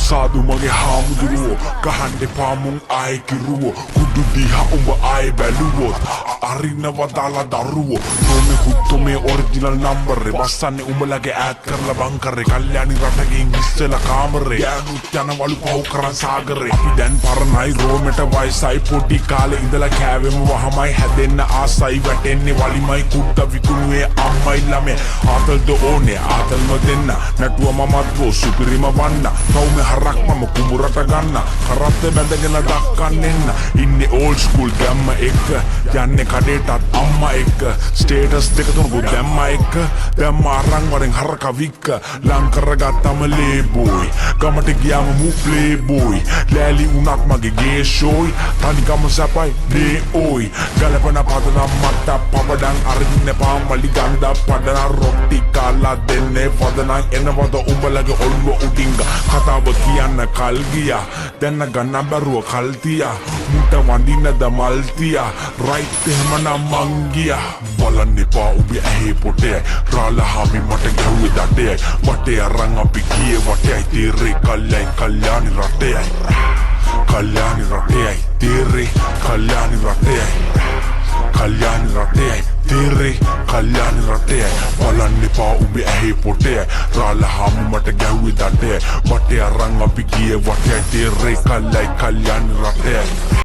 Sadu mage haamuduruwo gahande paamun aaye kiruwo kudu diha umba aaye baluwot arinawa dala daruwo nome huttome original number re bassanne umbalage add karla bankare kalyani ratage ingissela kaamare yanut yanawalu pahu karan saagare අපි දැන් පරණයි රෝමෙට වයසයි පොඩි කාලේ ඉඳලා කෑවෙම වහමයි හැදෙන්න ආසයි වැටෙන්නේ වලිමයි කුඩ විකුණුවේ අම්මයි ළමේ ආතල්ද ඕනේ ආතල්ම දෙන්න නැටුව මමත් වෝ සුපිරිම වන්න කවුමේ හරක් මම කුඹුරට ගන්න කරත් බැඳගෙන දක්කන්නෙන්න ඉන්නේ ඕල්ඩ් ස්කූල් ගැම්ම එක යන්නේ කඩේටත් අම්මා එක්ක ස්ටේටස් දෙක තුනක දැම්ම එක දැම්ම අරන් වරෙන් හරක වික්ක ලං කරගත්තම ලේබෝයි ගමට ගියාම මූ ප්ලේ බෝයි ලෑලි උනත් මගේ ගේ ෂෝයි තනිකම සැපයි නේ ඕයි ගලපන පදනම් මට පබඩන් අරින්න පාමලි ගන්ද පඩන රොට්ටි කාලා දෙන්නේ වදනන් එනවද උඹලගේ ඔල්ව උඩින්ග කතාව කියන්න කල් ගියා දැන්න ගන්න බැරුව කල් තියා මුට වඳින්නද මල් තියා රයිට් එහෙමනම් මං ගියා බලන්න එපා උඹේ ඇහි පොටේ රාලහාමි මට ගැහුවේ දඩේ වටේ අරන් අපි ගියේ වටේ තීරේ කල්යාණි රටේ Kalyani Ratei, Tiri, Kalyani Ratei, Kalyani Ratei, Tiri, Kalyani Ratei, Walanni pa umbi ahi potei, Ralahamu mata gawi dadei, Wate arang api gie, Wate Tiri, Kalyani Ratei.